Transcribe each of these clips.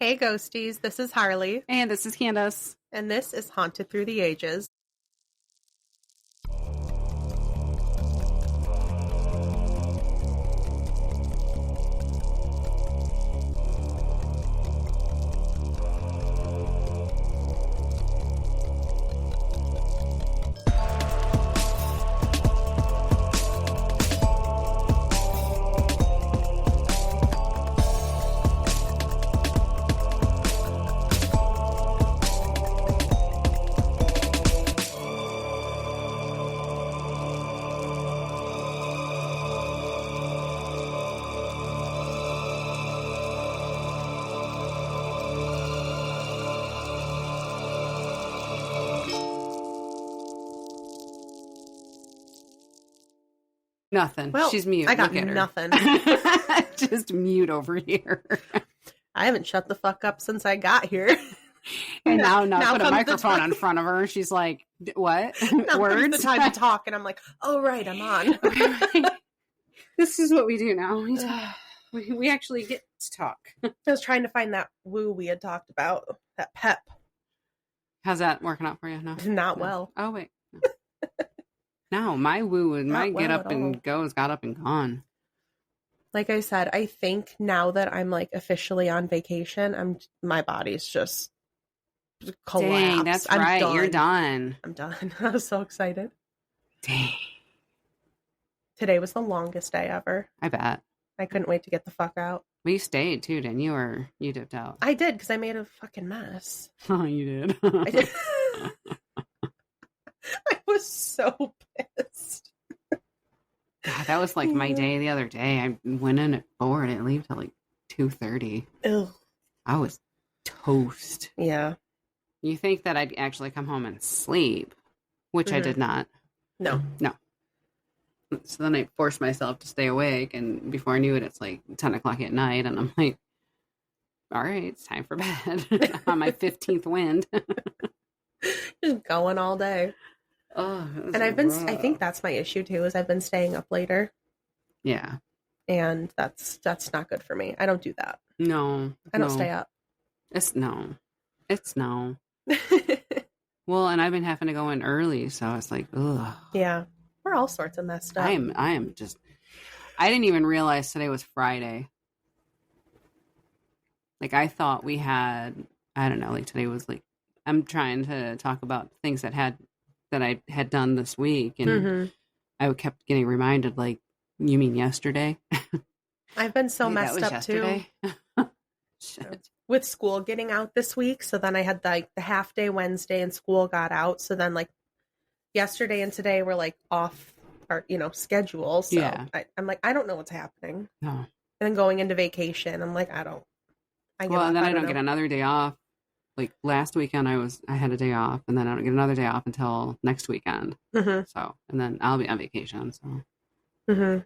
Hey ghosties, this is Harley. And this is Kandis. And this is Haunted Through the Ages. Nothing. Well, she's mute. I got Look at her. nothing. Just mute over here. I haven't shut the fuck up since I got here. And now put a comes the microphone time. in front of her. And she's like, what? Now Words? comes the time to talk, and I'm like, oh, right, I'm on. This is what we do now. We actually get to talk. I was trying to find that woo we had talked about, that pep. How's that working out for you? No. Not well. Oh, wait. No, my woo and my Not get well up at and all. go has got up and gone. Like I said, I think now that I'm like officially on vacation, my body's just collapsed. Dang, that's I'm right. done. You're done. I'm done. I was so excited. Dang. Today was the longest day ever. I bet. I couldn't wait to get the fuck out. Well, you stayed too, didn't you? Or you dipped out? I did, because I made a fucking mess. Oh, you did. I did. I was so pissed. God, that was like my day the other day. I went in at 4 and I leave till like 2:30. Ugh. I was toast. Yeah. You think that I'd actually come home and sleep, which I did not. No. So then I forced myself to stay awake, and before I knew it, it's like 10 o'clock at night, and I'm like, all right, it's time for bed. On my 15th wind. Just going all day. Oh, And I think that's my issue too, is I've been staying up later. Yeah. And that's not good for me. I don't do that. No. I don't stay up. It's no. Well, and I've been having to go in early, so it's like, ugh. Yeah. We're all sorts of messed up. I am just, I didn't even realize today was Friday. Like, I thought we had, I don't know, like today was like, I'm trying to talk about things that I had done this week, and I kept getting reminded, like, you mean yesterday? I've been so messed up yesterday? too. Shit. With school getting out this week. So then I had like the half day Wednesday and school got out. So then like yesterday and today were like off our, schedule. So Yeah. I'm like, I don't know what's happening. No. And then going into vacation, I'm like, I don't And then I don't get another day off. Like last weekend I had a day off, and then I don't get another day off until next weekend. So, and then I'll be on vacation. So, And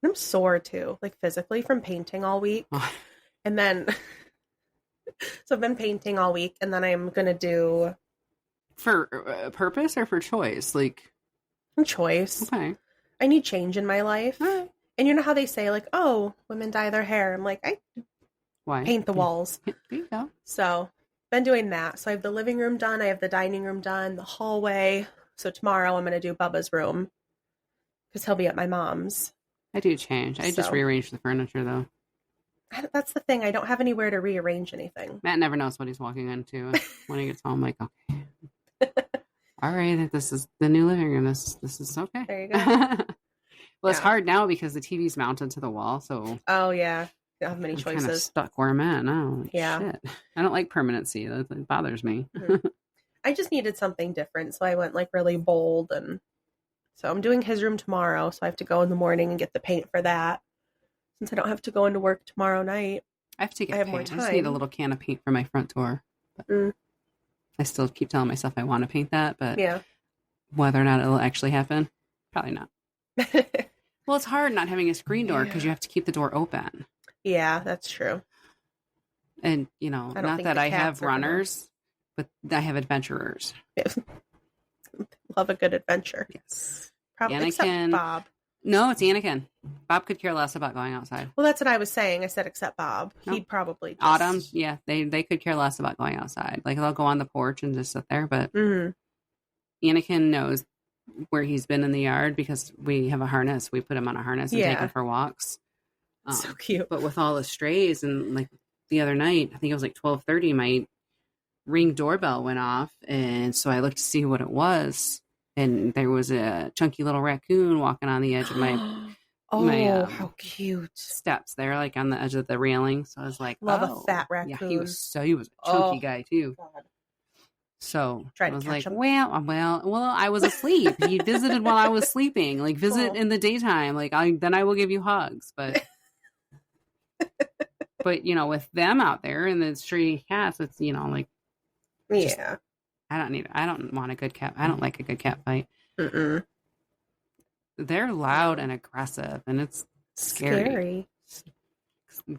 I'm sore too, like physically from painting all week. And then, so I've been painting all week, and then I'm going to do. For purpose or for choice? Like, choice. Okay. I need change in my life. Right. And you know how they say, like, oh, women dye their hair. I'm like, I Why? paint the walls. There you go. So, been doing that. So I have the living room done. I have the dining room done, the hallway. So tomorrow I'm going to do Bubba's room because he'll be at my mom's. I do change. I just rearrange the furniture, though. That's the thing. I don't have anywhere to rearrange anything. Matt never knows what he's walking into when he gets home. Like, okay. All right, this is the new living room. This is okay. There you go. Well, it's hard now because the TV's mounted to the wall, so. Oh, yeah. You don't have many choices. Kind of stuck where I'm at now. Yeah. Shit. I don't like permanency. That bothers me. I just needed something different, so I went like really bold, and so I'm doing his room tomorrow, so I have to go in the morning and get the paint for that. Since I don't have to go into work tomorrow night, I have to get I have paint. more I just time. need a little can of paint for my front door. But I still keep telling myself I want to paint that, but yeah. whether or not it'll actually happen, probably not. Well, it's hard not having a screen door because you have to keep the door open. Yeah, that's true. And, not that I have runners, but I have adventurers. Love a good adventure. Yes. Probably Anakin, except Bob. No, it's Anakin. Bob could care less about going outside. Well, that's what I was saying. I said except Bob. Nope. He'd probably just... Autumn, yeah, they could care less about going outside. Like, they'll go on the porch and just sit there, but Anakin knows where he's been in the yard because we have a harness. We put him on a harness and take him for walks. So cute. But with all the strays, and like the other night, I think it was like 12:30, my Ring doorbell went off, and so I looked to see what it was, and there was a chunky little raccoon walking on the edge of my how cute steps there, like on the edge of the railing. So I was like, love a fat raccoon. Yeah, he was a chunky guy too. God. So I was like, well, I was asleep. He visited while I was sleeping. Like, visit in the daytime. Like, then I will give you hugs. But but you know, with them out there and the stray cats, it's, you know, like, yeah. I don't want a good cat. I don't like a good cat fight. They're loud and aggressive, and it's scary.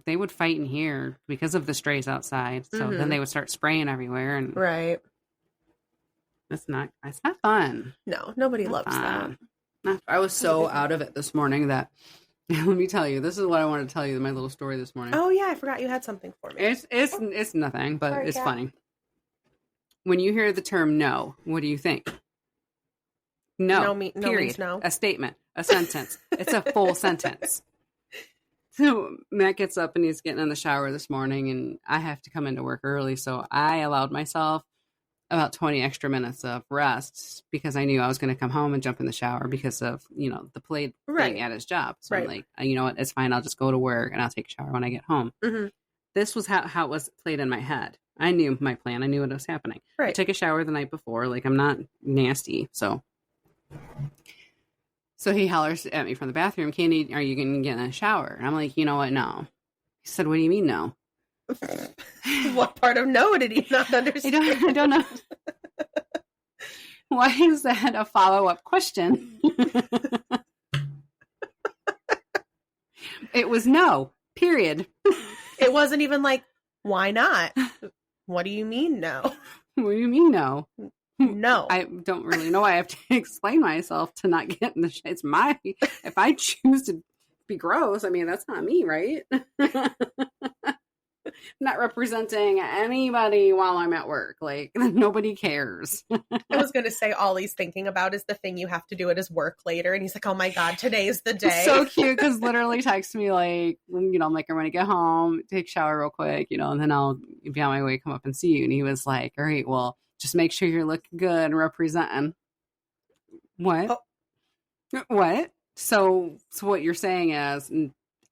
They would fight in here because of the strays outside. So then they would start spraying everywhere, and it's not fun. No, nobody loves that. I was so out of it this morning that let me tell you, this is what I want to tell you, my little story this morning. Oh yeah, I forgot you had something for me. It's nothing, but it's funny. When you hear the term no, what do you think? No, period. No. A statement, a sentence. It's a full sentence. So Matt gets up and he's getting in the shower this morning, and I have to come into work early. So I allowed myself about 20 extra minutes of rest because I knew I was going to come home and jump in the shower because of, you know, the play thing at his job. So I'm like, you know what? It's fine. I'll just go to work and I'll take a shower when I get home. This was how it was played in my head. I knew my plan. I knew what was happening. I took a shower the night before. Like, I'm not nasty. So he hollers at me from the bathroom, Candy, are you going to get in a shower? And I'm like, you know what? No. He said, what do you mean no? What part of no did he not understand? I don't know. Why is that a follow-up question? It was no, period. It wasn't even like, why not? What do you mean no? What do you mean no? No. I don't really know. I have to explain myself to not get in the shit. It's if I choose to be gross, I mean, that's not me, right? Not representing anybody while I'm at work. Like, nobody cares. I was going to say, all he's thinking about is the thing you have to do at his work later. And he's like, oh my God, today's the day. So cute, because literally texts me like, you know, I'm like, I'm going to get home, take a shower real quick, you know, and then I'll be on my way, come up and see you. And he was like, all right, well, just make sure you're looking good and representing. What? Oh. What? So what you're saying is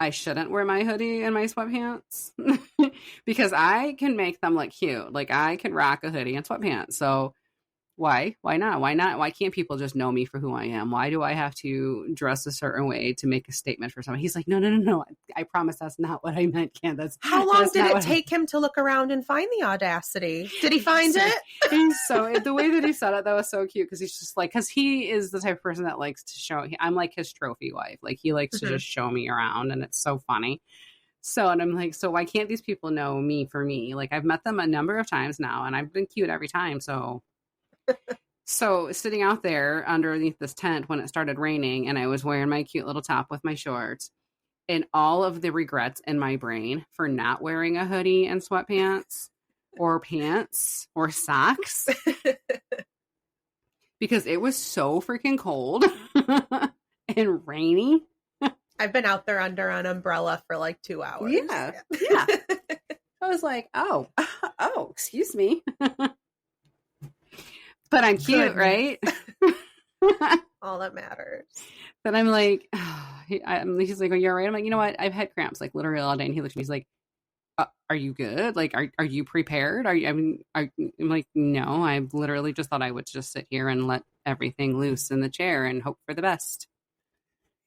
I shouldn't wear my hoodie and my sweatpants because I can make them look cute. Like, I can rock a hoodie and sweatpants. So why? Why not? Why not? Why can't people just know me for who I am? Why do I have to dress a certain way to make a statement for someone? He's like, no. I promise that's not what I meant, Ken. How long did it take him to look around and find the audacity? Did he find it? So the way that he said it, that was so cute, because he's just like, because he is the type of person that likes to show. I'm like his trophy wife. Like, he likes to just show me around, and it's so funny. So, and I'm like, so why can't these people know me for me? Like, I've met them a number of times now, and I've been cute every time. So sitting out there underneath this tent when it started raining, and I was wearing my cute little top with my shorts, and all of the regrets in my brain for not wearing a hoodie and sweatpants or pants or socks, because it was so freaking cold and rainy. I've been out there under an umbrella for like 2 hours. Yeah. I was like, oh, excuse me. But I'm cute, right? All that matters. But I'm like, he's like, are you all right? I'm like, you know what? I've had cramps like literally all day. And he looked at me, he's like, are you good? Like, are you prepared? I'm like, no, I literally just thought I would just sit here and let everything loose in the chair and hope for the best.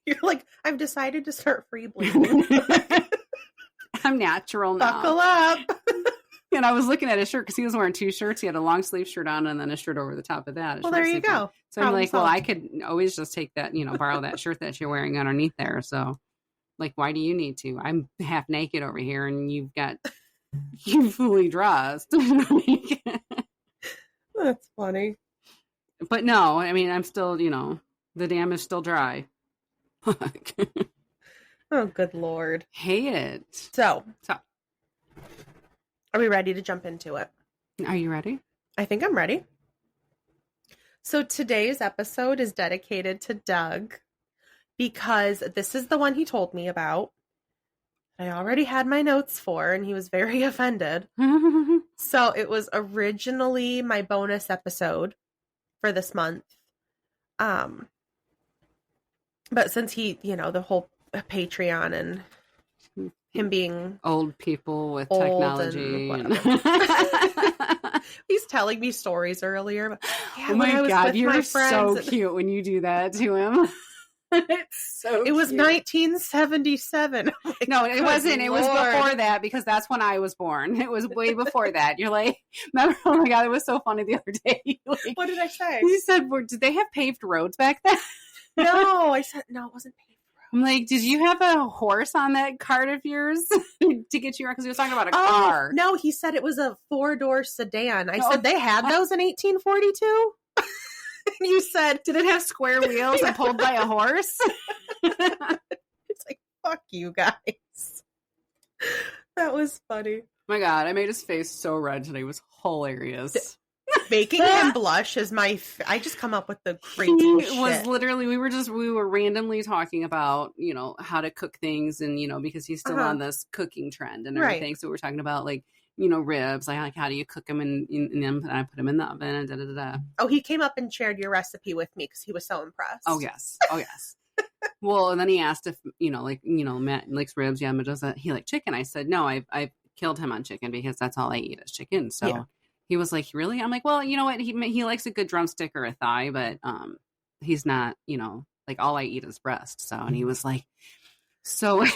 You're like, I've decided to start free bleeding. I'm natural now. Buckle up. And I was looking at his shirt because he was wearing 2 shirts. He had a long sleeve shirt on and then a shirt over the top of that. Well, there you go. So I'm like, well, I could always just take that, you know, borrow that shirt that you're wearing underneath there. So, like, why do you need to? I'm half naked over here, and you fully dressed. That's funny. But no, I mean, I'm still, you know, the dam is still dry. Fuck. Oh, good Lord. Hate it. So, are we ready to jump into it? Are you ready? I think I'm ready. So today's episode is dedicated to Doug because this is the one he told me about. I already had my notes for, and he was very offended. So it was originally my bonus episode for this month. But since he, the whole Patreon and him being old people with old technology. He's telling me stories earlier. But, yeah, oh my God, you're so and... cute when you do that to him. It's so It was cute. 1977. No, it wasn't. It was before that because that's when I was born. It was way before that. You're like, remember? Oh my God, it was so funny the other day. Like, what did I say? You said, did they have paved roads back then? No, I said, no, it wasn't paved. I'm like, did you have a horse on that cart of yours to get you around? Because he was talking about a car. No, he said it was a 4-door sedan. I said they had those in 1842. And you said, did it have square wheels and pulled by a horse? It's like, fuck you guys. That was funny. Oh my God, I made his face so red today. It was hilarious. Making him blush is I just come up with the craziest shit. Was literally, we were randomly talking about, how to cook things and, because he's still on this cooking trend and everything. Right. So we're talking about ribs, like how do you cook them and I put them in the oven and da-da-da-da. Oh, he came up and shared your recipe with me because he was so impressed. Oh, yes. Well, and then he asked if, Matt likes ribs. Yeah, but does he like chicken? I said, no, I've killed him on chicken because that's all I eat is chicken. So. Yeah. He was like, really? I'm like, well, you know what? He likes a good drumstick or a thigh, but he's not, like all I eat is breast. So, and he was like, so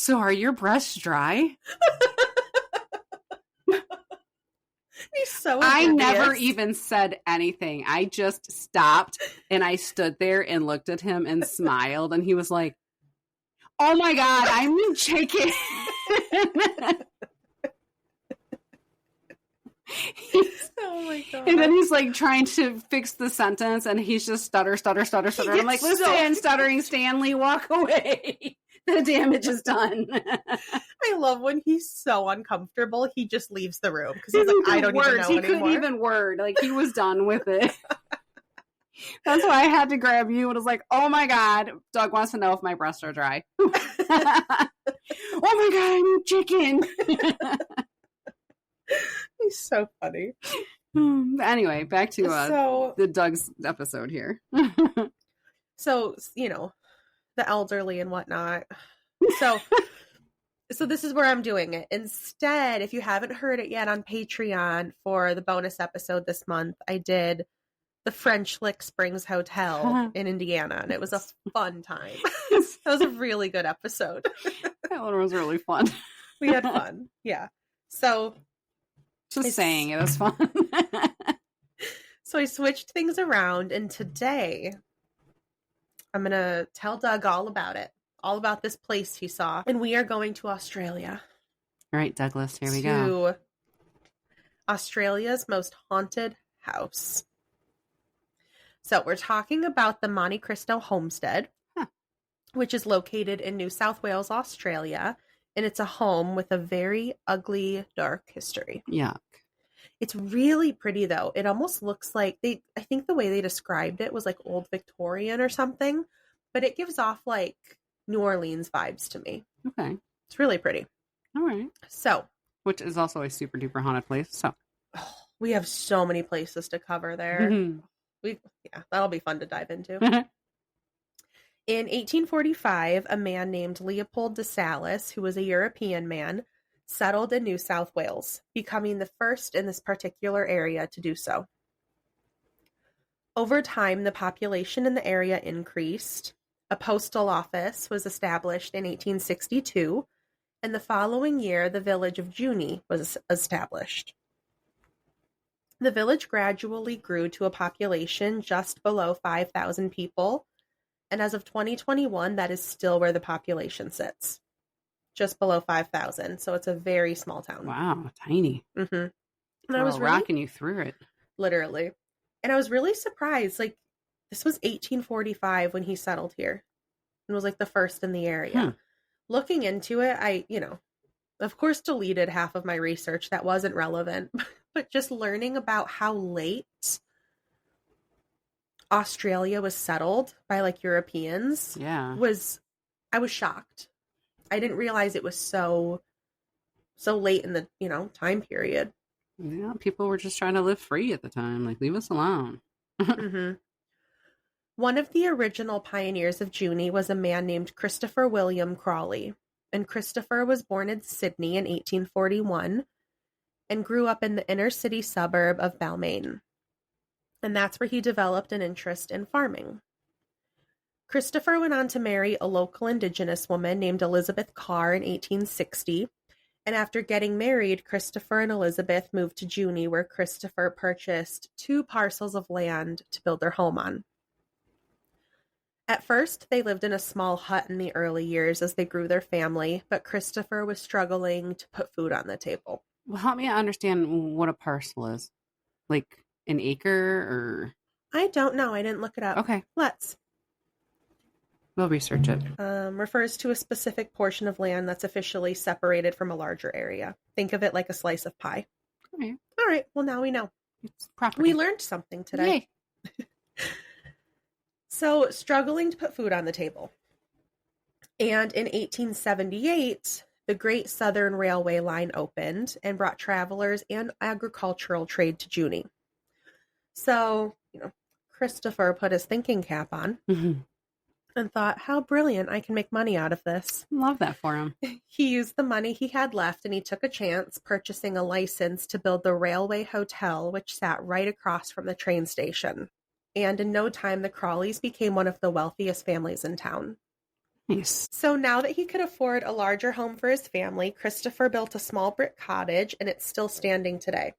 are your breasts dry? He's so I never even said anything. I just stopped and I stood there and looked at him and smiled. And he was like, oh my God, I'm chicken. Oh my God. And then he's like trying to fix the sentence and he's just stutter. I'm like, listen, stuttering Stanley, walk away. The damage is done. I love when he's so uncomfortable, he just leaves the room because he's like, I don't even know he anymore. Couldn't even word. Like he was done with it. That's why I had to grab you and was like, oh my God, Doug wants to know if my breasts are dry. Oh my God, I need chicken. He's so funny. Anyway, back to the Doug's episode here. So, the elderly and whatnot. So this is where I'm doing it. Instead, if you haven't heard it yet on Patreon for the bonus episode this month, I did the French Lick Springs Hotel in Indiana, and it was a fun time. That was a really good episode. That one was really fun. We had fun. Yeah. So... Just saying, it was fun. So I switched things around, and today I'm going to tell Doug all about it, all about this place he saw. And we are going to Australia. All right, Douglas, here we go. Australia's most haunted house. So we're talking about the Monte Cristo Homestead, which is located in New South Wales, Australia. And it's a home with a very ugly, dark history. Yuck. It's really pretty, though. It almost looks like I think the way they described it was like old Victorian or something. But it gives off like New Orleans vibes to me. Okay. It's really pretty. All right. So. Which is also a super duper haunted place. So. We have so many places to cover there. Mm-hmm. That'll be fun to dive into. In 1845, a man named Leopold de Salis, who was a European man, settled in New South Wales, becoming the first in this particular area to do so. Over time, the population in the area increased. A postal office was established in 1862, and the following year, the village of Junee was established. The village gradually grew to a population just below 5,000 people, and as of 2021, that is still where the population sits. Just below 5,000. So it's a very small town. Wow, tiny. Mm-hmm. And I was rocking you through it. Literally. And I was really surprised. Like, This was 1845 when he settled here and was like the first in the area. Looking into it, I, of course, deleted half of my research that wasn't relevant, but just learning about how late Australia was settled by like Europeans I was shocked. I didn't realize it was so late in the, time period. Yeah, people were just trying to live free at the time. Like, leave us alone. Mm-hmm. One of the original pioneers of Junee was a man named Christopher William Crawley. And Christopher was born in Sydney in 1841 and grew up in the inner city suburb of Balmain. And that's where he developed an interest in farming. Christopher went on to marry a local Indigenous woman named Elizabeth Carr in 1860. And after getting married, Christopher and Elizabeth moved to Junee, where Christopher purchased 2 parcels of land to build their home on. At first, they lived in a small hut in the early years as they grew their family, but Christopher was struggling to put food on the table. Well, help me understand what a parcel is. Like an acre or... I don't know. I didn't look it up. Okay. Let's. We'll research it. Refers to a specific portion of land that's officially separated from a larger area. Think of it like a slice of pie. Okay. All right. Well, now we know. It's property. We learned something today. Yay. So, struggling to put food on the table. And in 1878, the Great Southern Railway line opened and brought travelers and agricultural trade to Junee. So, Christopher put his thinking cap on and thought, how brilliant, I can make money out of this. Love that for him. He used the money he had left and he took a chance purchasing a license to build the Railway Hotel, which sat right across from the train station. And in no time, the Crawleys became one of the wealthiest families in town. Nice. So now that he could afford a larger home for his family, Christopher built a small brick cottage, and it's still standing today.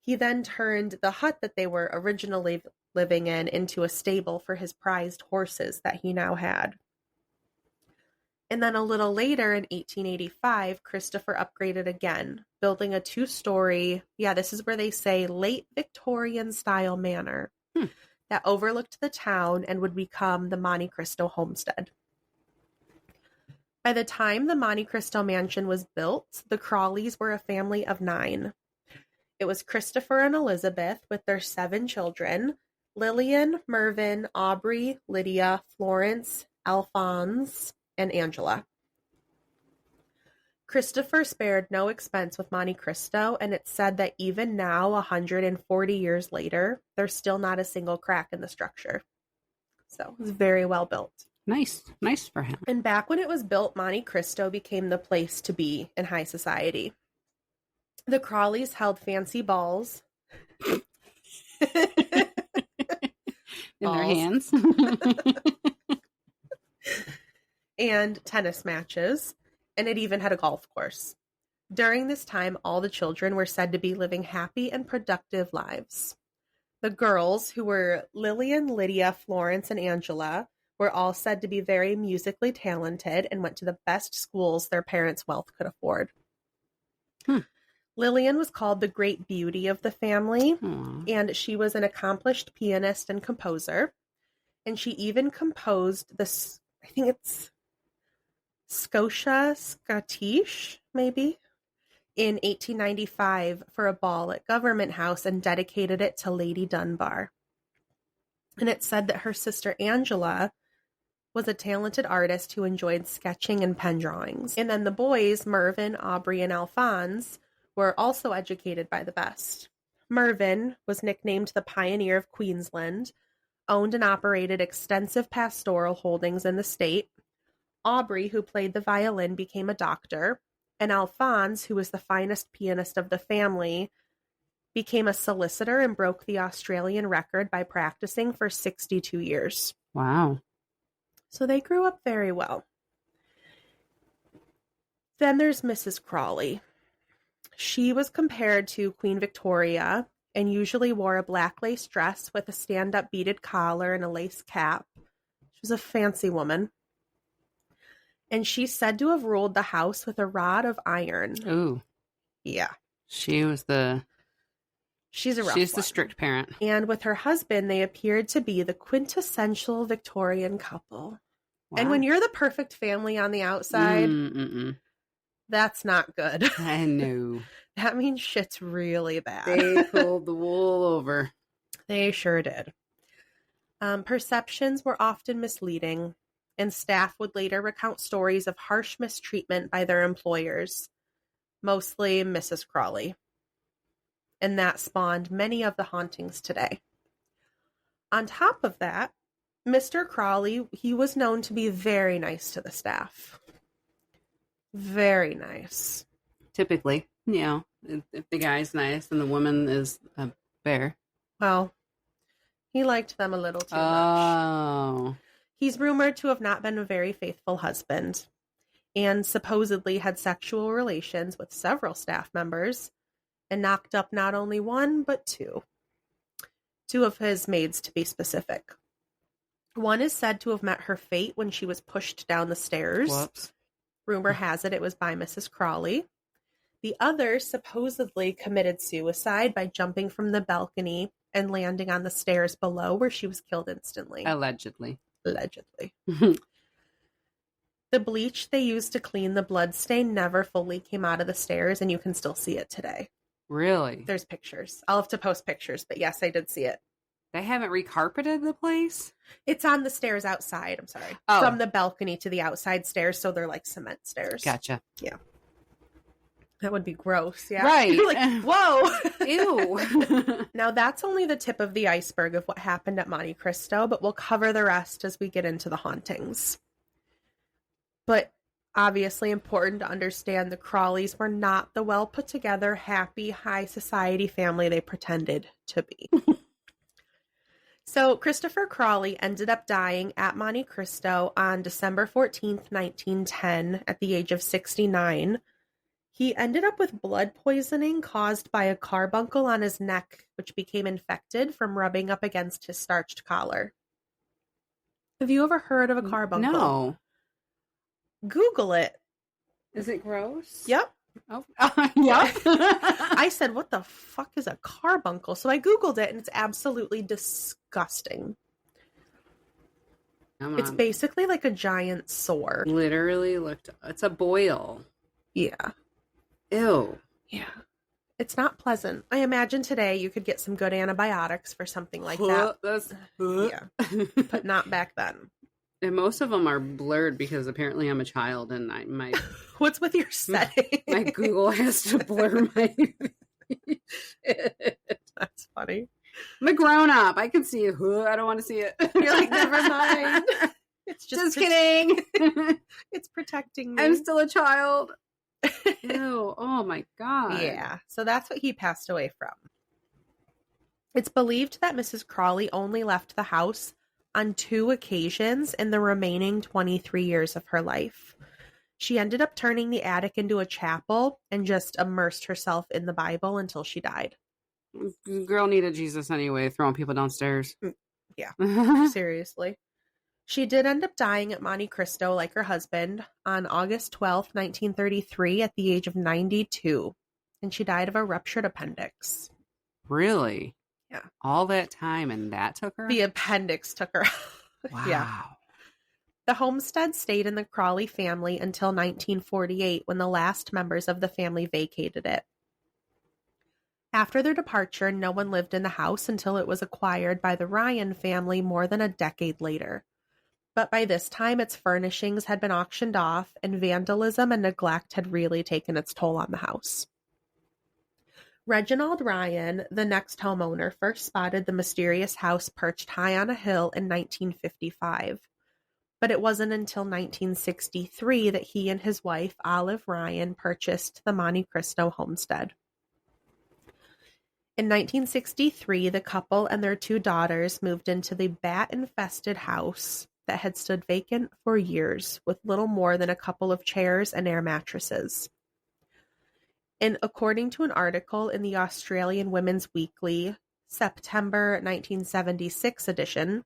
He then turned the hut that they were originally living in into a stable for his prized horses that he now had. And then a little later in 1885, Christopher upgraded again, building a 2-story, this is where they say late Victorian style manor that overlooked the town and would become the Monte Cristo Homestead. By the time the Monte Cristo mansion was built, the Crawleys were a family of 9. It was Christopher and Elizabeth with their 7 children, Lillian, Mervyn, Aubrey, Lydia, Florence, Alphonse, and Angela. Christopher spared no expense with Monte Cristo, and it's said that even now, 140 years later, there's still not a single crack in the structure. So it's very well built. Nice. Nice for him. And back when it was built, Monte Cristo became the place to be in high society. The Crawleys held fancy balls. In their hands. And tennis matches. And it even had a golf course. During this time, all the children were said to be living happy and productive lives. The girls, who were Lillian, Lydia, Florence, and Angela, were all said to be very musically talented and went to the best schools their parents' wealth could afford. Lillian was called the great beauty of the family, and she was an accomplished pianist and composer. And she even composed this, I think it's Scottish, maybe, in 1895 for a ball at Government House and dedicated it to Lady Dunbar. And it said that her sister Angela was a talented artist who enjoyed sketching and pen drawings. And then the boys, Mervyn, Aubrey, and Alphonse, were also educated by the best. Mervyn was nicknamed the Pioneer of Queensland, owned and operated extensive pastoral holdings in the state. Aubrey, who played the violin, became a doctor, and Alphonse, who was the finest pianist of the family, became a solicitor and broke the Australian record by practicing for 62 years. Wow. So they grew up very well. Then there's Mrs. Crawley. She was compared to Queen Victoria and usually wore a black lace dress with a stand-up beaded collar and a lace cap. She was a fancy woman. And she's said to have ruled the house with a rod of iron. Ooh. Yeah. She was the She's a rough She's the one. strict parent. And with her husband, they appeared to be the quintessential Victorian couple. Wow. And when you're the perfect family on the outside, that's not good. I know. That means shit's really bad. They pulled the wool over. They sure did. Perceptions were often misleading, and staff would later recount stories of harsh mistreatment by their employers, mostly Mrs. Crawley. And that spawned many of the hauntings today. On top of that, Mr. Crawley, he was known to be very nice to the staff. Very nice. Typically, if the guy's nice and the woman is a bear. Well, he liked them a little too much. He's rumored to have not been a very faithful husband and supposedly had sexual relations with several staff members and knocked up not only one, but two. Two of his maids, to be specific. One is said to have met her fate when she was pushed down the stairs. Whoops. Rumor has it was by Mrs. Crawley. The other supposedly committed suicide by jumping from the balcony and landing on the stairs below, where she was killed instantly. Allegedly. The bleach they used to clean the blood stain never fully came out of the stairs, and you can still see it today. Really? There's pictures. I'll have to post pictures, but yes, I did see it. They haven't recarpeted the place? It's on the stairs outside, I'm sorry. Oh. From the balcony to the outside stairs, so they're like cement stairs. Gotcha. Yeah. That would be gross, yeah. Right. You're like, whoa. Ew. Now, that's only the tip of the iceberg of what happened at Monte Cristo, but we'll cover the rest as we get into the hauntings. But obviously important to understand the Crawleys were not the well-put-together, happy, high society family they pretended to be. So Christopher Crawley ended up dying at Monte Cristo on December 14th, 1910, at the age of 69. He ended up with blood poisoning caused by a carbuncle on his neck, which became infected from rubbing up against his starched collar. Have you ever heard of a carbuncle? No. Google it. Is it gross? Yep. Oh. Yep. I said, what the fuck is a carbuncle? So I Googled it, and it's absolutely disgusting. Come on. It's basically like a giant sore. Literally looked. It's a boil. Yeah. Ew. Yeah. It's not pleasant. I imagine today you could get some good antibiotics for something like that. Yeah. But not back then. And most of them are blurred because apparently I'm a child and my What's with your setting? my Google has to blur my That's funny. I'm a grown up. I can see it. I don't want to see it. You're like, never mind. It's just kidding. It's protecting me. I'm still a child. Ew. Oh my God. Yeah. So that's what he passed away from. It's believed that Mrs. Crawley only left the house on 2 occasions in the remaining 23 years of her life. She ended up turning the attic into a chapel and just immersed herself in the Bible until she died. Girl needed Jesus anyway, throwing people downstairs. Yeah. Seriously. She did end up dying at Monte Cristo like her husband on August 12th, 1933 at the age of 92. And she died of a ruptured appendix. Really? Yeah. All that time and that took her? The appendix took her. Wow. Yeah. The homestead stayed in the Crawley family until 1948 when the last members of the family vacated it. After their departure, no one lived in the house until it was acquired by the Ryan family more than a decade later. But by this time, its furnishings had been auctioned off, and vandalism and neglect had really taken its toll on the house. Reginald Ryan, the next homeowner, first spotted the mysterious house perched high on a hill in 1955. But it wasn't until 1963 that he and his wife, Olive Ryan, purchased the Monte Cristo homestead. In 1963, the couple and their 2 daughters moved into the bat-infested house that had stood vacant for years, with little more than a couple of chairs and air mattresses. And according to an article in the Australian Women's Weekly, September 1976 edition,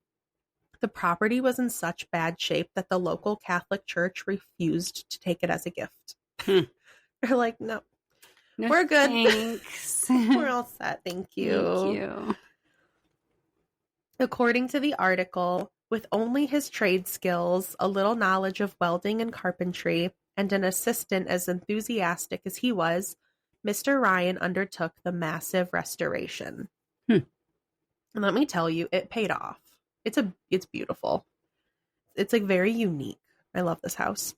the property was in such bad shape that the local Catholic Church refused to take it as a gift. They're like, no. No, we're good. Thanks. We're all set. Thank you. Thank you. According to the article, with only his trade skills, a little knowledge of welding and carpentry, and an assistant as enthusiastic as he was, Mr. Ryan undertook the massive restoration. And let me tell you, it paid off. It's beautiful. It's like very unique. I love this house.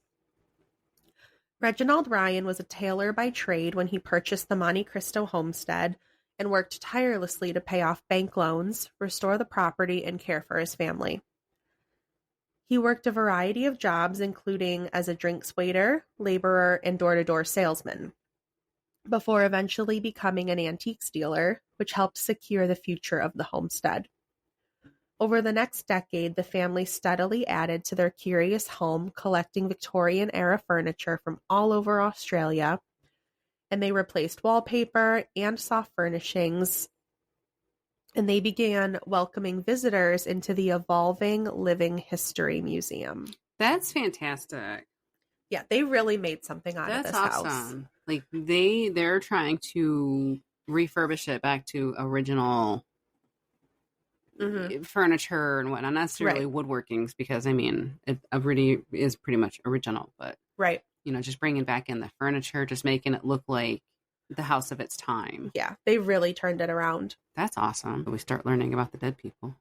Reginald Ryan was a tailor by trade when he purchased the Monte Cristo Homestead and worked tirelessly to pay off bank loans, restore the property, and care for his family. He worked a variety of jobs, including as a drinks waiter, laborer, and door-to-door salesman, before eventually becoming an antiques dealer, which helped secure the future of the homestead. Over the next decade, the family steadily added to their curious home, collecting Victorian-era furniture from all over Australia, and they replaced wallpaper and soft furnishings, and they began welcoming visitors into the evolving Living History Museum. That's fantastic. Yeah, they really made something out of this house. That's awesome. Like they're trying to refurbish it back to original furniture and whatnot, not necessarily woodworkings, because I mean it really is pretty much original, but just bringing back in the furniture, just making it look like the house of its time. Yeah, they really turned it around. That's awesome. We start learning about the dead people.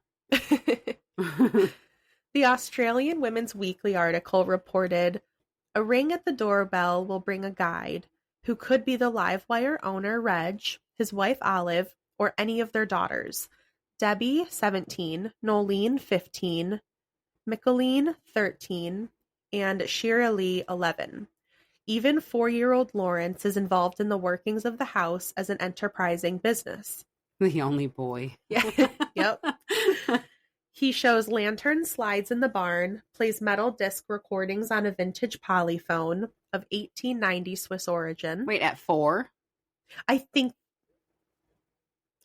The Australian Women's Weekly article reported, "A ring at the doorbell will bring a guide who could be the Livewire owner, Reg, his wife, Olive, or any of their daughters. Debbie, 17, Nolene, 15, Micheline, 13, and Shira Lee, 11. Even 4-year-old Lawrence is involved in the workings of the house as an enterprising business." The only boy. Yeah. Yep. He shows lantern slides in the barn, plays metal disc recordings on a vintage polyphone of 1890 Swiss origin. Wait, at 4? I think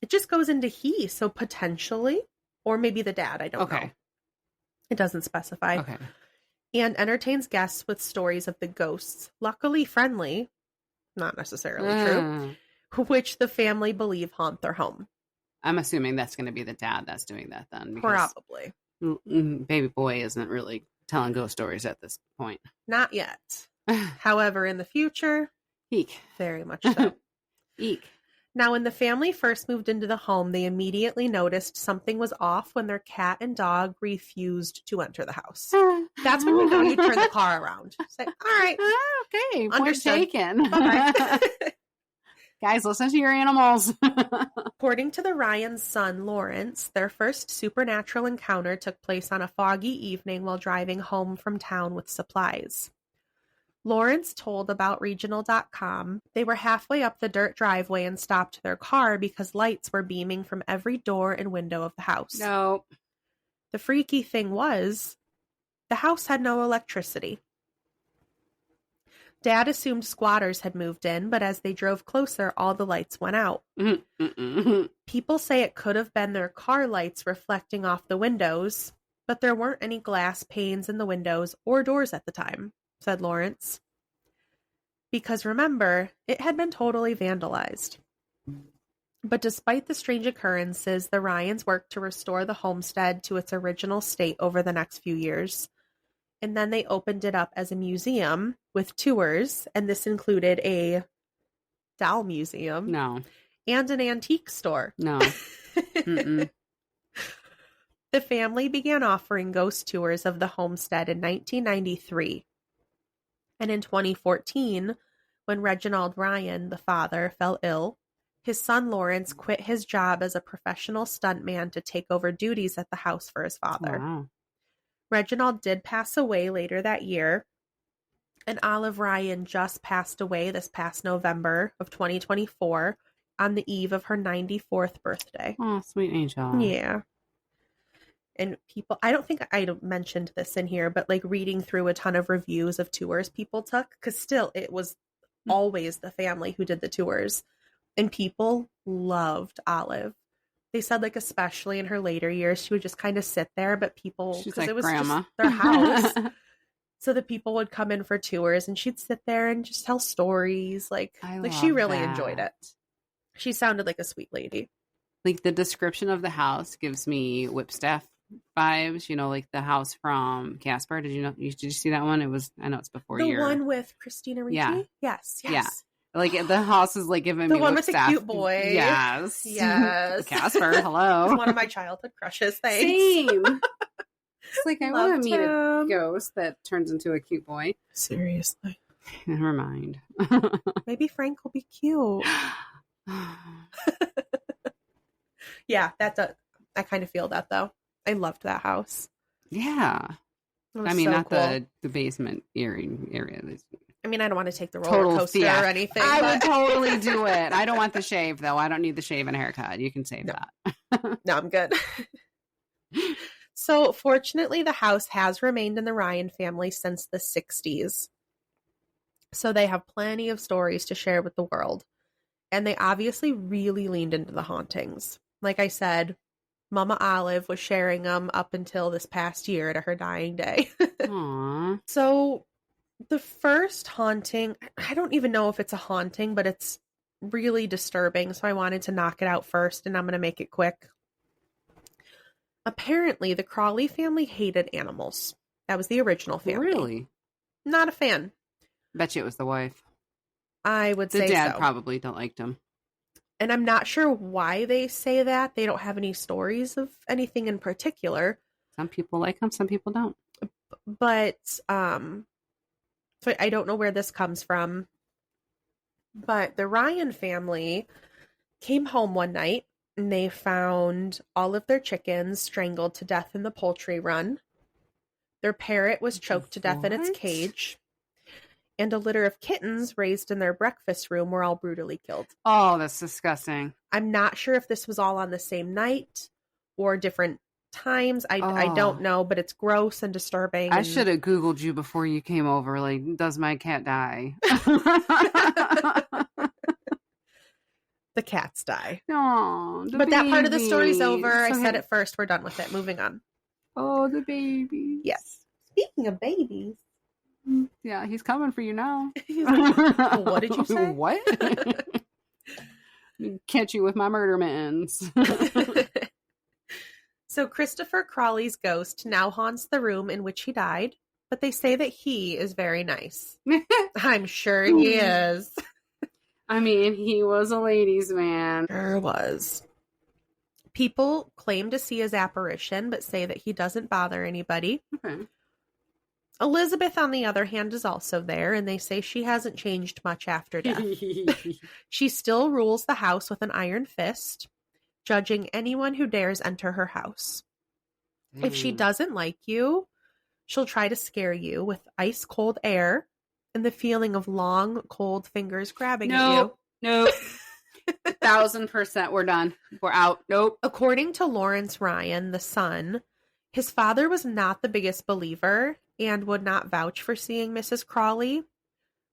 it just goes into he, so potentially, or maybe the dad, I don't know. It doesn't specify. Okay. And entertains guests with stories of the ghosts, luckily friendly, not necessarily true, which the family believe haunt their home. I'm assuming that's going to be the dad that's doing that then. Probably. Baby boy isn't really telling ghost stories at this point. Not yet. However, in the future, eek. Very much so. Eek. Now, when the family first moved into the home, they immediately noticed something was off when their cat and dog refused to enter the house. That's when you know you turn the car around. Say, all right. Okay. Understood. Taken. Guys, listen to your animals. According to the Ryan's son, Lawrence, their first supernatural encounter took place on a foggy evening while driving home from town with supplies. Lawrence told about Regional.com they were halfway up the dirt driveway and stopped their car because lights were beaming from every door and window of the house. No. The freaky thing was, the house had no electricity. Dad assumed squatters had moved in, but as they drove closer, all the lights went out. People say it could have been their car lights reflecting off the windows, but there weren't any glass panes in the windows or doors at the time, said Lawrence. Because remember, it had been totally vandalized. But despite the strange occurrences, the Ryans worked to restore the homestead to its original state over the next few years. And then they opened it up as a museum with tours, and this included a doll museum. No. And an antique store. No. The family began offering ghost tours of the homestead in 1993. And in 2014, when Reginald Ryan, the father, fell ill, his son Lawrence quit his job as a professional stuntman to take over duties at the house for his father. Wow. Reginald did pass away later that year, and Olive Ryan just passed away this past November of 2024 on the eve of her 94th birthday. Oh, sweet angel. Yeah. And people, I don't think I mentioned this in here, but like reading through a ton of reviews of tours people took, because still it was always the family who did the tours, and people loved Olive. They said, like, especially in her later years, she would just kind of sit there, but people, she's because like it was grandma. just their house, So the people would come in for tours and she'd sit there and just tell stories. Like she really enjoyed it. She sounded like a sweet lady. Like the description of the house gives me Whipstaff vibes, like the house from Casper. Did you see that one? I know it's before the one with Christina Ricci? Yeah. Yes. Yeah. Like the house is like giving me the one Whipstaff. with the cute boy. Yes. Casper, hello. It's one of my childhood crushes. Thanks. Same. It's like I want to meet a ghost that turns into a cute boy. Seriously. Never mind. Maybe Frank will be cute. Yeah, I kind of feel that though. I loved that house. Yeah. I mean, so not cool. the basement area. I mean, I don't want to take the roller coaster or anything. I would totally do it. I don't want the shave though. I don't need the shave and haircut. You can save that. No, I'm good. So fortunately, the house has remained in the Ryan family since the 60s. So they have plenty of stories to share with the world. And they obviously really leaned into the hauntings. Like I said, Mama Olive was sharing them up until this past year to her dying day. Aww. So the first haunting, I don't even know if it's a haunting, but it's really disturbing. So I wanted to knock it out first, and I'm going to make it quick. Apparently, the Crawley family hated animals. That was the original family. Really? Not a fan. Bet you it was the wife. I would say so. The dad probably don't like them. And I'm not sure why they say that. They don't have any stories of anything in particular. Some people like them, some people don't. But, so I don't know where this comes from. But the Ryan family came home one night and they found all of their chickens strangled to death in the poultry run. Their parrot was choked to death in its cage. And a litter of kittens raised in their breakfast room were all brutally killed. Oh, that's disgusting. I'm not sure if this was all on the same night or different times. I don't know, but it's gross and disturbing. I should have Googled you before you came over. Like, does my cat die? The cats die. No, but that part of the story's over. I said it first. We're done with it. Moving on. Oh, the babies. Yes. Speaking of babies. Yeah, he's coming for you now. Like, what did you say? What? Catch you with my murder mittens. So Christopher Crawley's ghost now haunts the room in which he died, but they say that he is very nice. I'm sure he is. I mean, he was a ladies' man. Sure was. People claim to see his apparition, but say that he doesn't bother anybody. Okay. Elizabeth, on the other hand, is also there, and they say she hasn't changed much after death. She still rules the house with an iron fist, judging anyone who dares enter her house. If she doesn't like you, she'll try to scare you with ice-cold air and the feeling of long, cold fingers grabbing at you. Nope. 1,000%. We're done. We're out. Nope. According to Lawrence Ryan, the son, his father was not the biggest believer and would not vouch for seeing Mrs. Crawley,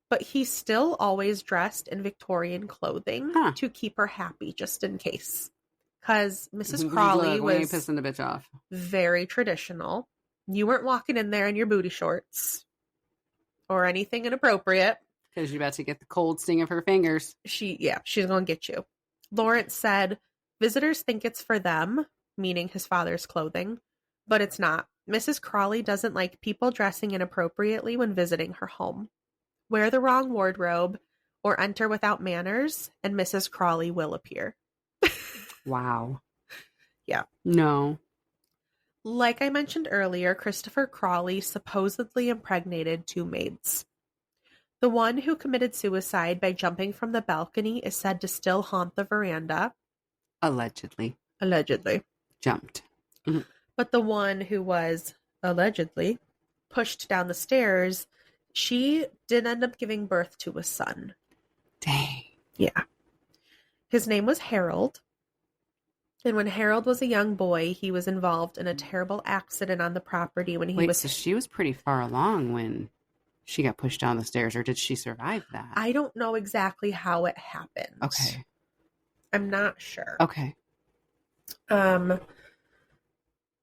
but he still always dressed in Victorian clothing to keep her happy, just in case. Because Mrs. Crawley was pissing the bitch off. Very traditional. You weren't walking in there in your booty shorts or anything inappropriate. Because you're about to get the cold sting of her fingers. She's going to get you. Lawrence said, visitors think it's for them, meaning his father's clothing, but it's not. Mrs. Crawley doesn't like people dressing inappropriately when visiting her home. Wear the wrong wardrobe or enter without manners, and Mrs. Crawley will appear. Wow. Yeah. No. Like I mentioned earlier, Christopher Crawley supposedly impregnated 2 maids. The one who committed suicide by jumping from the balcony is said to still haunt the veranda. Allegedly. Jumped. Mm-hmm. But the one who was, allegedly, pushed down the stairs, she did end up giving birth to a son. Dang. Yeah. His name was Harold. And when Harold was a young boy, he was involved in a terrible accident on the property when he was... so she was pretty far along when she got pushed down the stairs, or did she survive that? I don't know exactly how it happened. Okay. I'm not sure. Okay.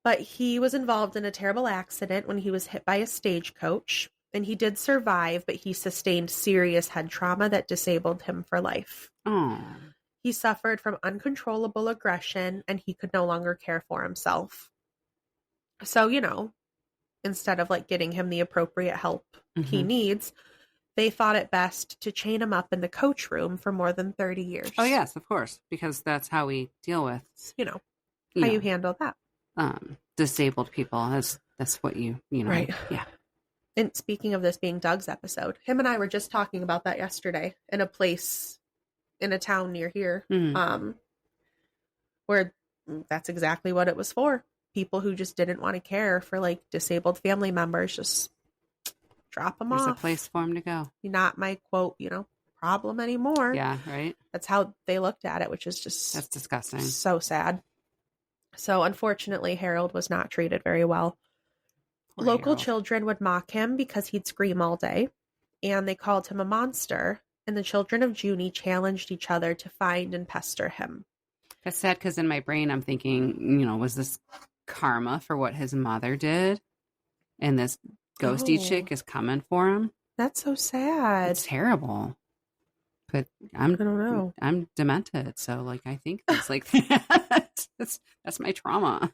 But he was involved in a terrible accident when he was hit by a stagecoach. And he did survive, but he sustained serious head trauma that disabled him for life. Oh. He suffered from uncontrollable aggression, and he could no longer care for himself. So, instead of like getting him the appropriate help he needs, they thought it best to chain him up in the coach room for more than 30 years. Oh, yes, of course, because that's how we deal with, how you handle that. Disabled people. That's what you know. Right. Yeah. And speaking of this being Doug's episode, him and I were just talking about that yesterday in a town near here, where that's exactly what it was for. People who just didn't want to care for like disabled family members, just drop them off. There's a place for them to go. Not my quote, problem anymore. Yeah, right. That's how they looked at it, which is that's disgusting. So sad. So unfortunately, Harold was not treated very well. Poor Local Harold. children would mock him because he'd scream all day, and they called him a monster. And the children of Junie challenged each other to find and pester him. That's sad because in my brain I'm thinking, was this karma for what his mother did? And this ghosty chick is coming for him? That's so sad. It's terrible. But I don't know. I'm demented, so like I think things like that. That's my trauma.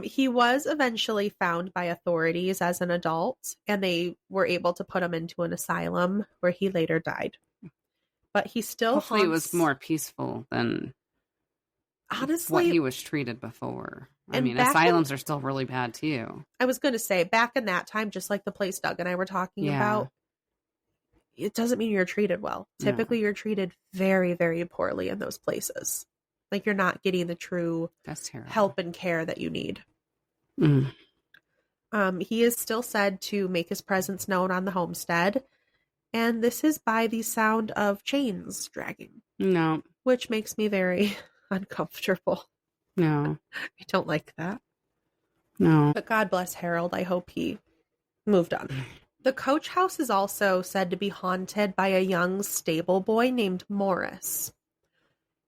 He was eventually found by authorities as an adult, and they were able to put him into an asylum where he later died. But he still hopefully it was more peaceful than honestly what he was treated before. I mean, asylums are still really bad too. I was going to say, back in that time, just like the place Doug and I were talking about, it doesn't mean you're treated well. Typically, you're treated very, very poorly in those places. Like you're not getting the true help and care that you need. He is still said to make his presence known on the homestead. And this is by the sound of chains dragging. No. Which makes me very uncomfortable. No. I don't like that. No. But God bless Harold. I hope he moved on. The coach house is also said to be haunted by a young stable boy named Morris.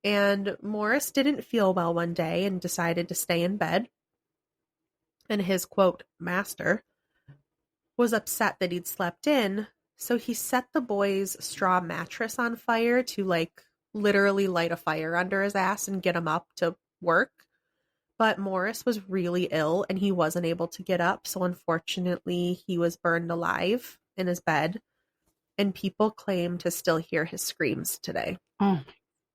And Morris didn't feel well one day and decided to stay in bed. And his, quote, master was upset that he'd slept in. So he set the boy's straw mattress on fire to like literally light a fire under his ass and get him up to work. But Morris was really ill and he wasn't able to get up. So unfortunately, he was burned alive in his bed. And people claim to still hear his screams today. Oh my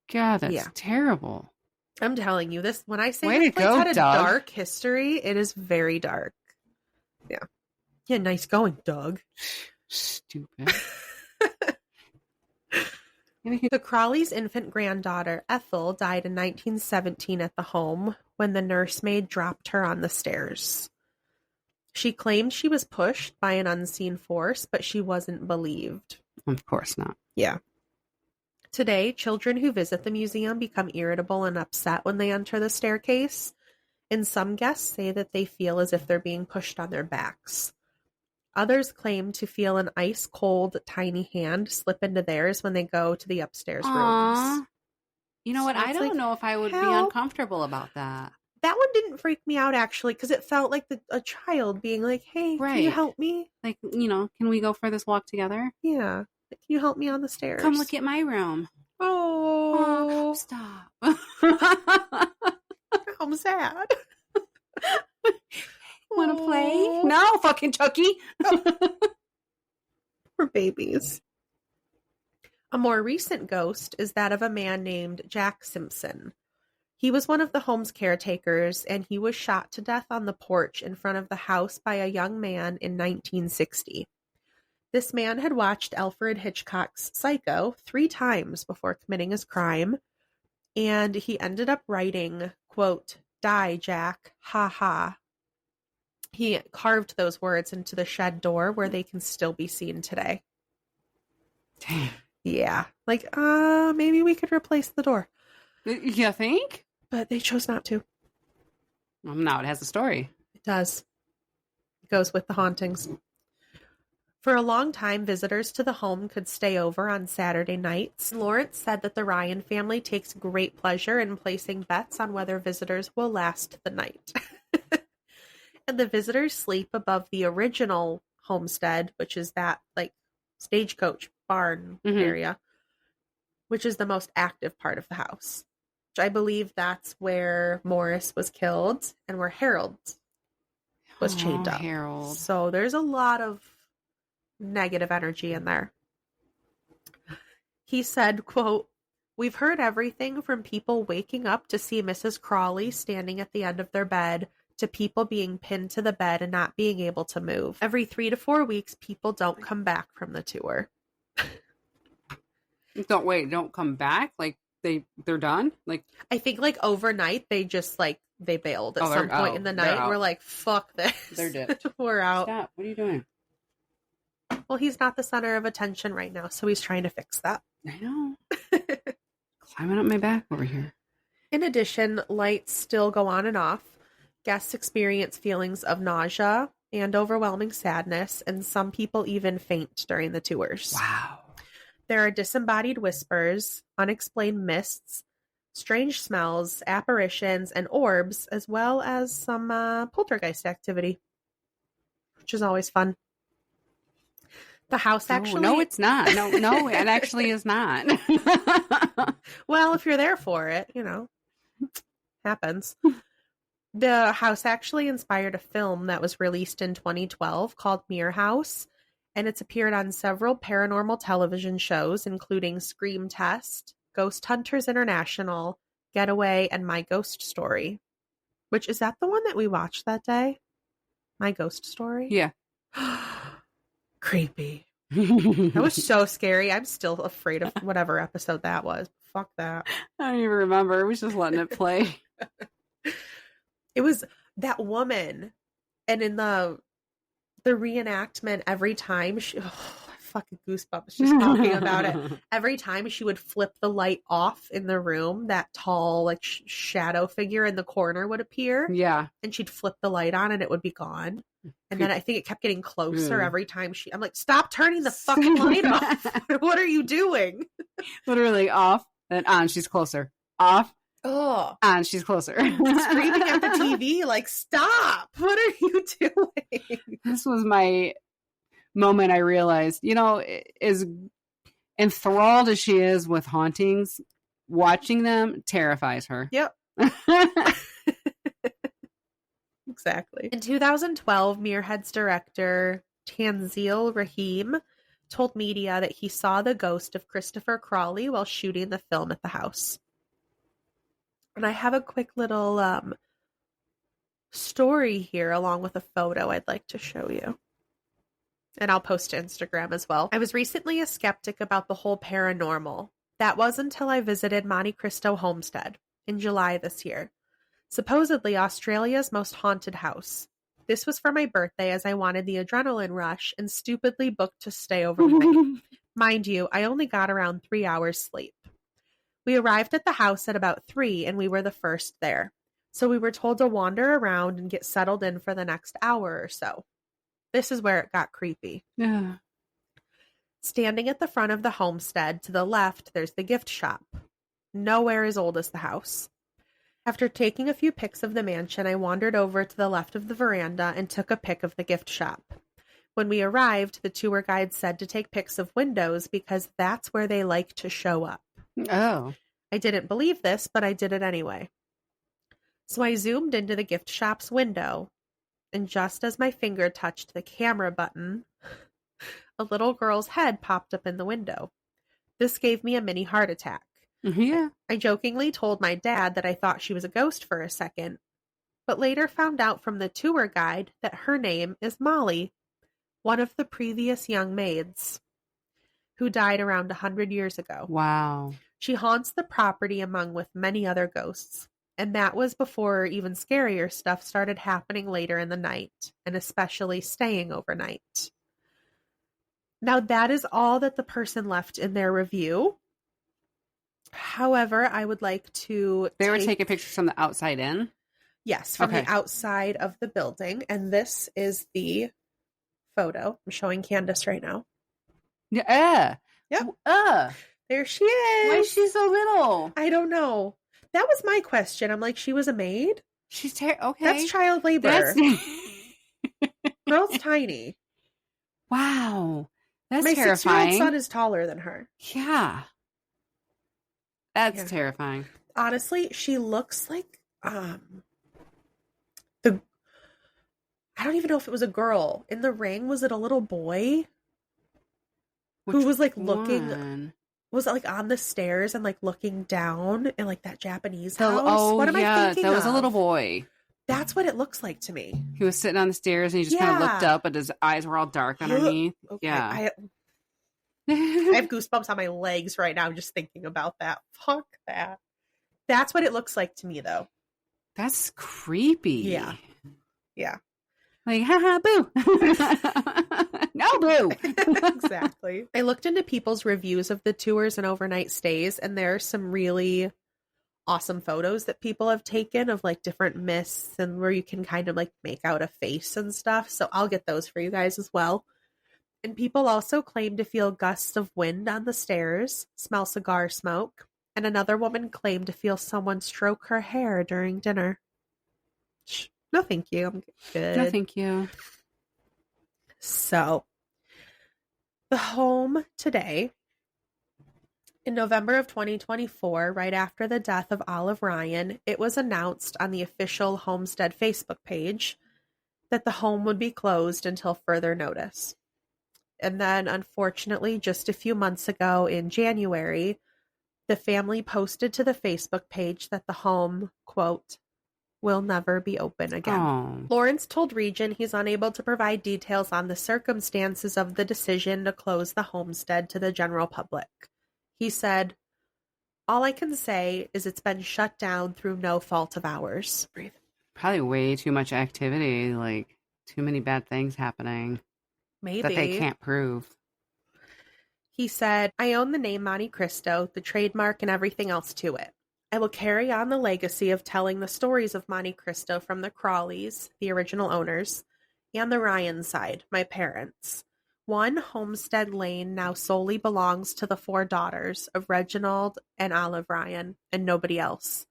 God, that's terrible. I'm telling you this, when I say Way this to place go, had a Doug. dark history, it is very dark. Yeah. Yeah, nice going, Doug. Stupid. The Crawley's infant granddaughter, Ethel, died in 1917 at the home when the nursemaid dropped her on the stairs. She claimed she was pushed by an unseen force, but she wasn't believed. Of course not. Yeah. Today, children who visit the museum become irritable and upset when they enter the staircase, and some guests say that they feel as if they're being pushed on their backs. Others claim to feel an ice-cold, tiny hand slip into theirs when they go to the upstairs rooms. You know what? So I don't know if I would be uncomfortable about that. That one didn't freak me out, actually, because it felt like a child being like, hey, can you help me? Like, can we go for this walk together? Yeah. Can you help me on the stairs? Come look at my room. Oh. Stop. I'm sad. Want to play? No, fucking Chucky. We're babies. A more recent ghost is that of a man named Jack Simpson. He was one of the home's caretakers, and he was shot to death on the porch in front of the house by a young man in 1960. This man had watched Alfred Hitchcock's Psycho 3 times before committing his crime, and he ended up writing, quote, "Die, Jack, ha ha." He carved those words into the shed door where they can still be seen today. Damn. Yeah. Like, maybe we could replace the door. You think? But they chose not to. Now it has a story. It does. It goes with the hauntings. For a long time, visitors to the home could stay over on Saturday nights. Lawrence said that the Ryan family takes great pleasure in placing bets on whether visitors will last the night. And the visitors sleep above the original Homestead, which is that like stagecoach barn area, which is the most active part of the house. Which I believe that's where Morris was killed and where Harold was chained up. Harold. So there's a lot of negative energy in there. He said, quote, "We've heard everything from people waking up to see Mrs. Crawley standing at the end of their bed to people being pinned to the bed and not being able to move. Every 3 to 4 weeks, people don't come back from the tour." Don't come back? Like they're done? Like I think like overnight they just like they bailed at some point in the night. We're like, fuck this. They're dipped. We're out. Stop. What are you doing? Well, he's not the center of attention right now, so he's trying to fix that. I know. Climbing up my back over here. In addition, lights still go on and off. Guests experience feelings of nausea and overwhelming sadness, and some people even faint during the tours. Wow. There are disembodied whispers, unexplained mists, strange smells, apparitions, and orbs, as well as some poltergeist activity, which is always fun. The house actually... No, it's not. No, it actually is not. Well, if you're there for it, happens. The house actually inspired a film that was released in 2012 called Mirror House, and it's appeared on several paranormal television shows, including Scream Test, Ghost Hunters International, Getaway, and My Ghost Story. Which, is that the one that we watched that day? My Ghost Story? Yeah. Creepy. That was so scary. I'm still afraid of whatever episode that was. Fuck that. I don't even remember. I was just letting it play. It was that woman, and in the reenactment, every time she, fucking goosebumps just talking about it. Every time she would flip the light off in the room, that tall like shadow figure in the corner would appear. Yeah, and she'd flip the light on, and it would be gone. And then I think it kept getting closer every time I'm like, stop turning the fucking light off. What are you doing? Literally off, then on, she's closer. Off. Oh, and she's closer. Screaming at the TV, like, stop! What are you doing? This was my moment. I realized, as enthralled as she is with hauntings, watching them terrifies her. Yep. Exactly. In 2012, Muirhead's director, Tanzil Rahim, told media that he saw the ghost of Christopher Crawley while shooting the film at the house. And I have a quick little story here along with a photo I'd like to show you. And I'll post to Instagram as well. I was recently a skeptic about the whole paranormal. That was until I visited Monte Cristo Homestead in July this year. Supposedly Australia's most haunted house. This was for my birthday as I wanted the adrenaline rush and stupidly booked to stay overnight. Mind you, I only got around 3 hours sleep. We arrived at the house at about 3 and we were the first there. So we were told to wander around and get settled in for the next hour or so. This is where it got creepy. Yeah. Standing at the front of the homestead, to the left, there's the gift shop. Nowhere as old as the house. After taking a few pics of the mansion, I wandered over to the left of the veranda and took a pic of the gift shop. When we arrived, the tour guide said to take pics of windows because that's where they like to show up. Oh. I didn't believe this, but I did it anyway. So I zoomed into the gift shop's window, and just as my finger touched the camera button, a little girl's head popped up in the window. This gave me a mini heart attack. Yeah. I jokingly told my dad that I thought she was a ghost for a second, but later found out from the tour guide that her name is Molly, one of the previous young maids, who died around 100 years ago. Wow. She haunts the property along with many other ghosts, and that was before even scarier stuff started happening later in the night, and especially staying overnight. Now, that is all that the person left in their review. However, I would like to... They were taking pictures from the outside in? Yes, from the outside of the building. And this is the photo. I'm showing Kandis right now. Yeah. Yep. There she is. Why is she so little? I don't know. That was my question. I'm like, she was a maid? She's okay. That's child labor. Girl's tiny. Wow. That's My terrifying. 6-year-old son is taller than her. Yeah. That's terrifying. Honestly, she looks like the I don't even know if it was a girl. In the ring, was it a little boy? Who was like looking, was it like on the stairs and like looking down in like that Japanese house? What am I thinking that was a of? little boy. That's what it looks like to me. He was sitting on the stairs and he just kind of looked up, but his eyes were all dark underneath. Okay, Yeah. I have goosebumps on my legs right now just thinking about that. Fuck that. That's what it looks like to me, though. That's creepy. Yeah. Yeah. Like, haha, boo. No, boo. Exactly. I looked into people's reviews of the tours and overnight stays, and there are some really awesome photos that people have taken of like different mists and where you can kind of like make out a face and stuff. So I'll get those for you guys as well. And people also claim to feel gusts of wind on the stairs, smell cigar smoke, and another woman claimed to feel someone stroke her hair during dinner. No, thank you. I'm good. No, thank you. So, the home today, in November of 2024, right after the death of Olive Ryan, it was announced on the official Homestead Facebook page that the home would be closed until further notice. And then, unfortunately, just a few months ago in January, the family posted to the Facebook page that the home, quote, will never be open again. Oh. Lawrence told Region he's unable to provide details on the circumstances of the decision to close the homestead to the general public. He said, all I can say is it's been shut down through no fault of ours. Breathe. Probably way too much activity, like too many bad things happening. Maybe. That they can't prove. He said, I own the name Monte Cristo, the trademark, and everything else to it. I will carry on the legacy of telling the stories of Monte Cristo from the Crawleys, the original owners, and the Ryan side, my parents. One Homestead Lane now solely belongs to the 4 daughters of Reginald and Olive Ryan, and nobody else.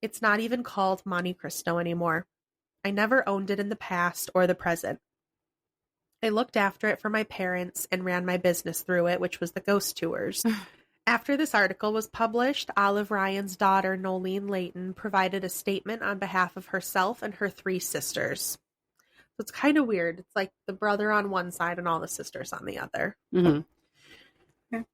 It's not even called Monte Cristo anymore. I never owned it in the past or the present. I looked after it for my parents and ran my business through it, which was the ghost tours. After this article was published, Olive Ryan's daughter, Nolene Layton, provided a statement on behalf of herself and her 3 sisters. So it's kind of weird. It's like the brother on one side and all the sisters on the other. Mm-hmm. Okay.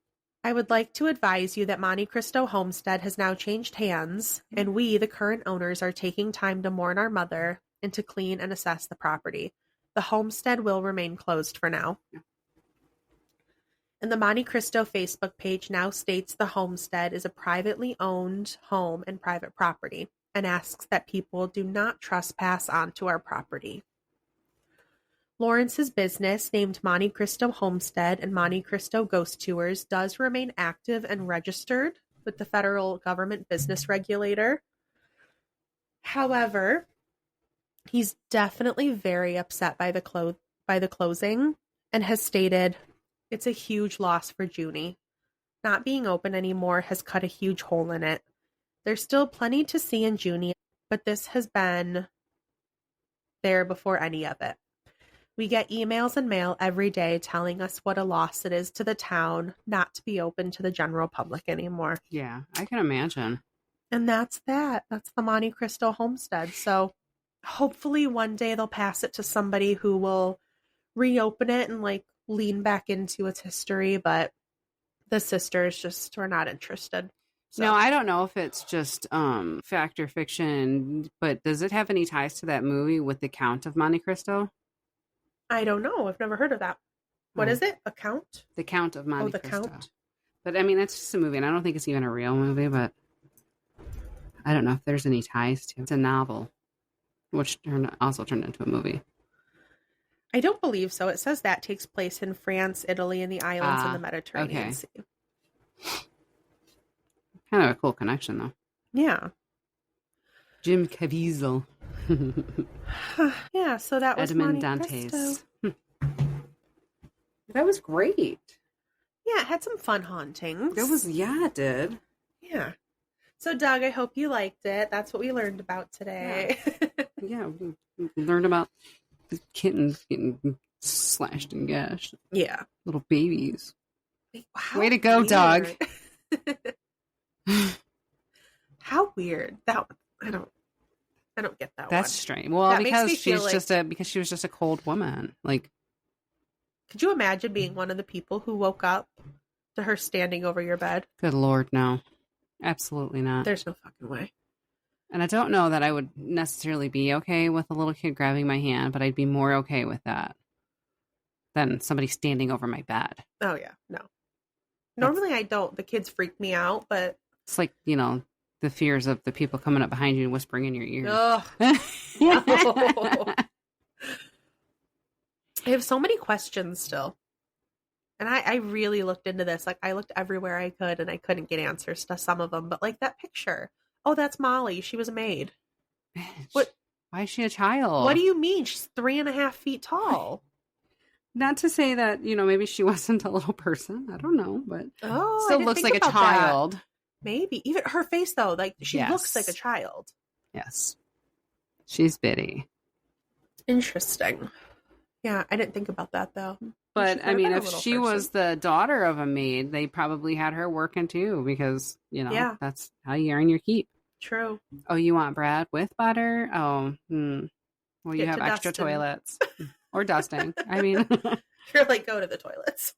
I would like to advise you that Monte Cristo Homestead has now changed hands, and we, the current owners, are taking time to mourn our mother and to clean and assess the property. The homestead will remain closed for now. And the Monte Cristo Facebook page now states the homestead is a privately owned home and private property and asks that people do not trespass onto our property. Lawrence's business, named Monte Cristo Homestead and Monte Cristo Ghost Tours, does remain active and registered with the federal government business regulator. However, he's definitely very upset by the closing and has stated, it's a huge loss for Junie. Not being open anymore has cut a huge hole in it. There's still plenty to see in Junie, but this has been there before any of it. We get emails and mail every day telling us what a loss it is to the town not to be open to the general public anymore. Yeah, I can imagine. And that's that. That's the Monte Cristo Homestead. So hopefully one day they'll pass it to somebody who will reopen it and like lean back into its history, but the sisters just were not interested. So. No, I don't know if it's just fact or fiction, but does it have any ties to that movie with the Count of Monte Cristo? I don't know. I've never heard of that. What is it? A Count? The Count of Monte Cristo. Count. But I mean, that's just a movie, and I don't think it's even a real movie, but I don't know if there's any ties to it. It's a novel, which also turned into a movie. I don't believe so. It says that takes place in France, Italy, and the islands in the Mediterranean Sea. Kind of a cool connection, though. Yeah. Jim Caviezel. Yeah, so that was Edmond Monte Dantes. Cristo. That was great. Yeah, it had some fun hauntings. It did. Yeah. So, Doug, I hope you liked it. That's what we learned about today. Yeah, we learned about the kittens getting slashed and gashed. Yeah. Little babies. How way to go, weird. dog. How weird. That I don't get that That's one. strange. Well, That because makes me feel because she was just a cold woman. Like, could you imagine being one of the people who woke up to her standing over your bed? good Lord, no. Absolutely not. There's no fucking way. And I don't know that I would necessarily be okay with a little kid grabbing my hand, but I'd be more okay with that than somebody standing over my bed. Oh yeah, no. Normally I don't. The kids freak me out, but It's like, the fears of the people coming up behind you and whispering in your ear. ugh. I have so many questions still. And I really looked into this. Like, I looked everywhere I could and I couldn't get answers to some of them. But like that picture. Oh, that's Molly. She was a maid. What? Why is she a child? What do you mean? She's 3.5 feet tall. Not to say that, maybe she wasn't a little person. I don't know, but Oh, still looks like a child. That. Maybe. Even her face, though, like she Yes. looks like a child. Yes. She's bitty. Interesting. Yeah, I didn't think about that, though. But, if she was the daughter of a maid, they probably had her working, too, because, that's how you earn your keep. True. Oh, you want bread with butter? Oh, well, you have extra dusting. toilets. Or dusting. You're like, go to the toilets.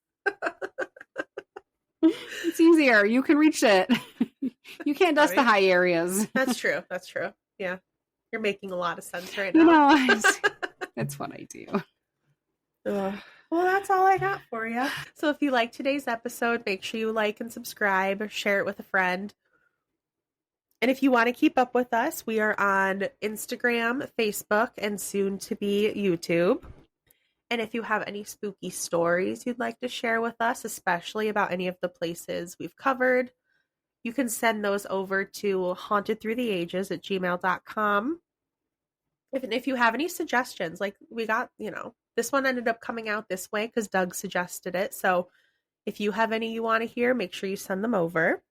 It's easier. You can reach it. You can't dust the high areas. That's true. That's true. Yeah. You're making a lot of sense right now. That's what I do. Well, that's all I got for you. So if you like today's episode, make sure you like and subscribe or share it with a friend. And if you want to keep up with us, we are on Instagram, Facebook, and soon to be YouTube. And if you have any spooky stories you'd like to share with us, especially about any of the places we've covered, you can send those over to hauntedthroughtheages at gmail.com. If you have any suggestions, like we got, this one ended up coming out this way because Doug suggested it. So if you have any you want to hear, make sure you send them over.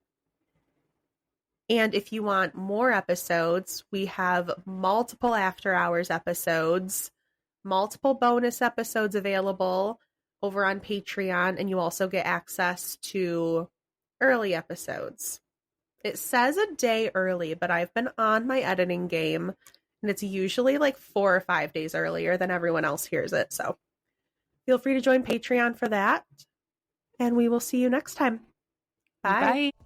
And if you want more episodes, we have multiple after hours episodes, multiple bonus episodes available over on Patreon, and you also get access to early episodes. It says a day early, but I've been on my editing game, and it's usually like 4 or 5 days earlier than everyone else hears it. So feel free to join Patreon for that, and we will see you next time. Bye. Bye.